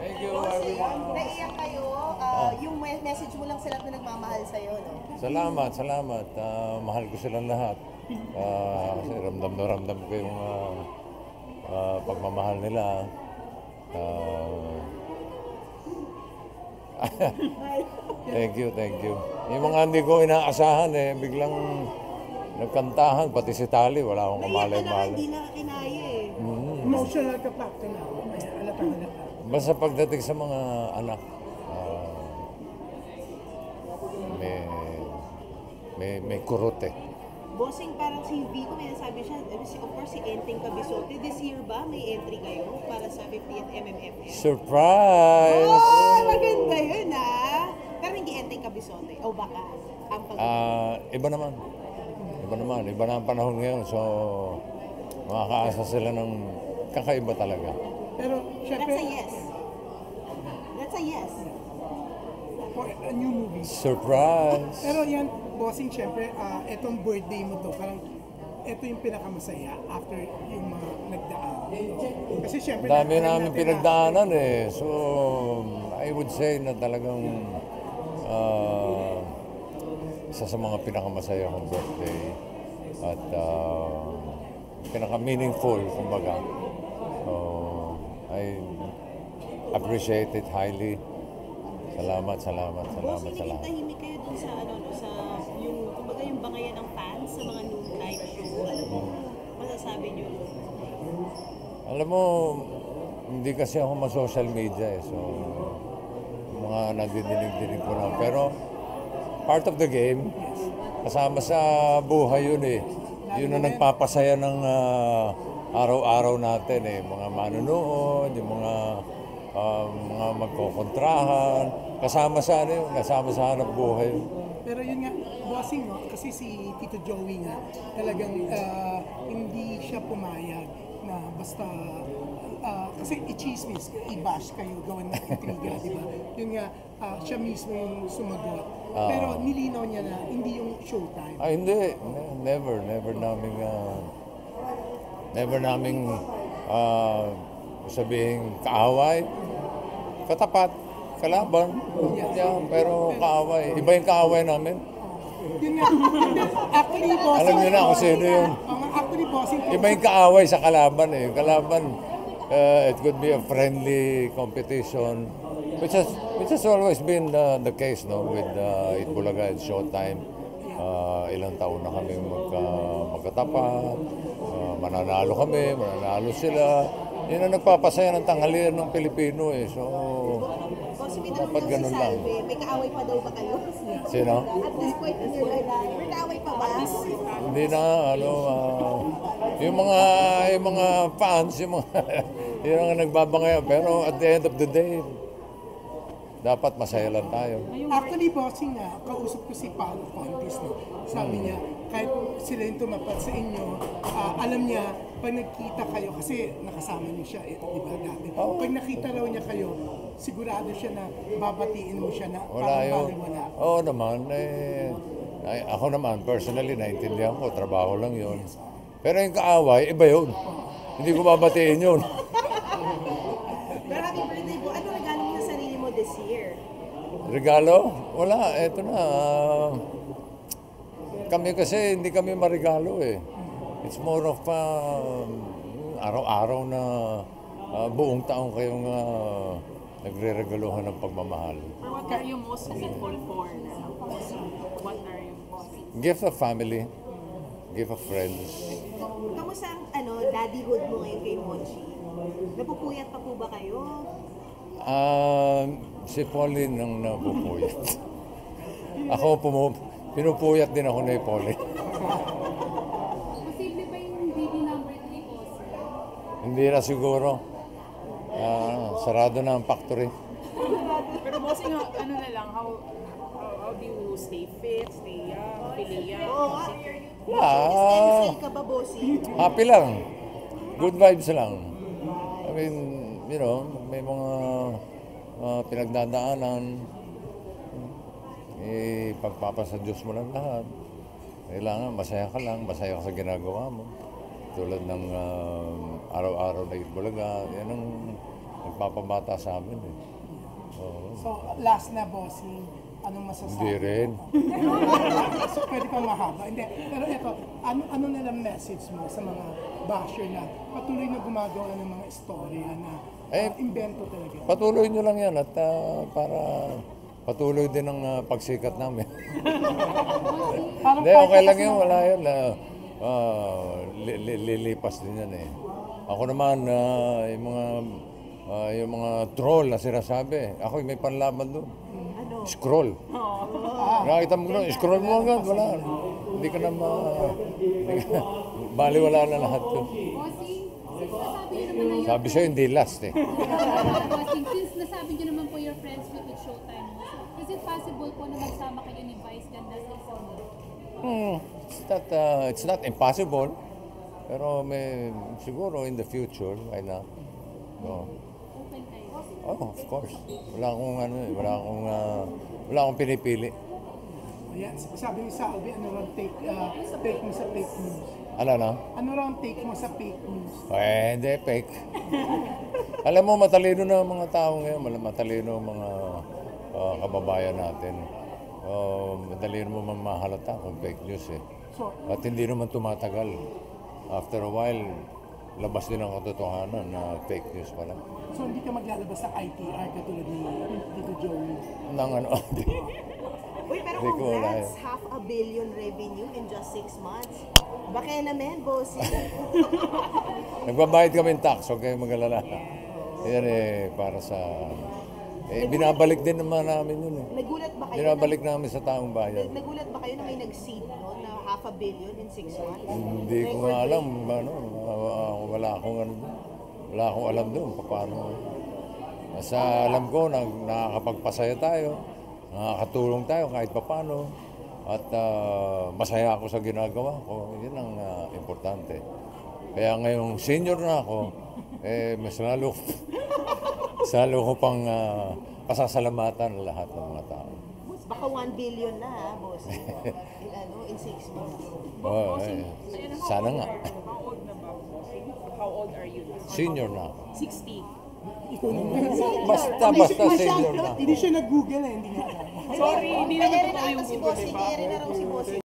Thank you, everyone. Naiyak kayo. Yung message mo lang sa lahat na nagmamahal sa'yo, no? Salamat, salamat. Mahal ko silang lahat. Kasi ramdam na ramdam ko yung pagmamahal nila. Thank you, thank you. Yung mga hindi ko inaasahan biglang nagkantahan, pati si Tali, wala akong kamalay-malay. Hindi na kinaya eh. Emotional ka pa ito na. May halata-halata. Basta pagdating sa mga anak, may kurot Bossing, parang si Vico, may nasabi siya, of course, si Enteng Cabisote. This year ba, may entry kayo para sa 50th MMFF? Surprise! Oh, maganda yun Pero hindi Enteng Cabisote. O baka, ang Iba naman. Iba naman. Iba na ang panahon ngayon. So, makakaasa sila ng kakaiba talaga. Pero, syempre, That's a yes. That's a yes. for a new movie. Surprise! Pero yan, bossing, syempre, etong birthday mo to, parang ito yung pinakamasaya after yung mga nagdaan. Kasi syempre, Dami alam namin natin pinagdaanan So, I would say na talagang isa sa mga pinakamasaya kong birthday at pinaka-meaningful, kumbaga. So, I appreciate it highly. Salamat sa lahat. Tahimik kayo dun sa yung kumbaga yung bangayan ng fans sa mga noontime show. Ano po masasabi niyo? Alam mo, hindi kasi ako ma-social media So, mga nagdidinig-dinig ko na. Pero, part of the game, kasama sa buhay yun Yun ang nagpapasaya ng araw-araw natin Mga manonood, yung mga magkokontrahan, kasama sa hanap buhay. Pero yun nga, bossing, no? Kasi si Tito Joey nga, talagang hindi siya pumayag na basta, kasi i-chismis, i-bash kayo, gawin ng intriga, di ba? Yun nga, siya mismo yung sumagot. Pero nilinaw niya na hindi yung showtime. Hindi. Never naming sabihin kaaway, katapat, kalaban. Pero kaaway. Iba yung kaaway namin. Yun nga, actually, bossing. Alam niyo na kung sino yun. Actually, bossing. Iba yung kaaway sa kalaban Kalaban, it could be a friendly competition, which has always been the case with Itbulaga and Showtime. Ilang taon na kami magkatapat, mananalo kami, mananalo sila. Yun ang nagpapasaya ng tanghalian ng Pilipino So, dapat ganun lang. May kaaway pa daw ba kayo? Sino? At this point in your life, may kaaway pa ba? Hindi na, yung mga fans, yun ang nagbabangayan. Pero at the end of the day, dapat masaya lang tayo. Actually, bossing nga, kausap ko si Paolo Fontes, no? Sabi niya, kahit sila yung tumapat sa inyo, alam niya, pag nagkita kayo, kasi nakasama niyo siya, di ba dati? Pag nakita raw niya kayo, sigurado siya na babatiin mo siya na parang baliwala. Oo naman, ako naman, personally, naintindihan ko, trabaho lang yun. Pero yung kaaway, iba yun. Hindi ko babatiin yun. Pero happy birthday po. Ano regalo mo sa sarili mo this year? Regalo? Wala, eto na. Kami kasi hindi kami marigalo It's more of araw-araw na buong taong kayong nagre-regaluhan ng pagmamahal. What are you most thankful for now? What are you most Gift of family, gift of friends. Kamusta ang daddyhood mo ngayon kay Monchi? Napupuyat pa po ba kayo? Si Pauline ang napupuyat. Ako pinupuyat din ako ni Pauline. Posible ba yung baby number 3 po, sir? Hindi na siguro. Sarado na ang factory. Pero bossing, ano na lang, how do you stay fit, stay young, piliya, secure? Stay ka ba, bossy? Happy lang. Good vibes lang. I mean, may mga pinagdadaanan. Pagpapasa Diyos mo lang lahat. Kailangan masaya ka lang, masaya ka sa ginagawa mo. tulad ng araw-araw na Itbulaga, yan ang nagpapabata sa amin. Eh. Oo. So, last na, bossing, anong masasabi? Hindi rin. So, pwede kang mahaba. Hindi. Pero ito, ano na lang message mo sa mga basher na patuloy na gumagawa ng mga istorya na invento talaga? Patuloy nyo lang yan at para patuloy din ang pagsikat namin. Parang Hindi, okay lang yun. Wala yun. Lilipas din yan eh. Ako naman, yung mga troll na sinasabi, ako may panlaban doon. Scroll. Nakita mo doon, scroll mo agad, wala. Hindi ka na baliwala na lahat yun. Sabi sa'yo, hindi last eh. Bossing, since nasabi niyo naman po your friends with Showtime, is it possible po na magsama kayo ni Vice ganda sa isang It's not impossible. Pero siguro in the future, why not? No. open kayo? Oh, of course. Wala akong pinipili. Yan, sabi ni Salvi, ano lang take mo sa fake news? Ano na? Ano lang take mo sa fake news? Hindi, fake. Alam mo, matalino na ang mga tao ngayon. Matalino ang mga kababayan natin. Madali mo mamahalata kung fake news eh. At hindi naman tumatagal. After a while, labas din ang katotohanan na fake news pala. So, hindi ka maglalabas ng ITR katulad ni Tito Joey? Nang ano, Uy, pero Hindi ko wala congrats, $500 million revenue in just 6 months. Baka naman, bossy. nagbabayad kami ng tax, huwag kayong mag-alala. Yan eh, para sa... binabalik din naman namin yun eh. Nagulat ba kayo? Binabalik namin sa taong bayan. Nagulat ba kayo na may nag-seed no, na $500 million in 6 months? Hindi ko nga alam, wala akong alam doon, paano. Basta alam ko, nakakapagpasaya tayo, nakakatulong tayo kahit paano, at masaya ako sa ginagawa ko, yun ang importante. Kaya ngayong senior na ako, mas lalo ko pang pasasalamatan ang lahat ng mga tao. Baka 1 billion na, boss. In 6 months. Sana nga. How old na ba? How old are you? Senior na ako. 60. Basta senior na. Hindi siya nag-google eh, hindi niya alam. Sorry, hindi naman Kaya rin totoo yung ata si Google, bossing, diba? kaya rin na raw si bossing.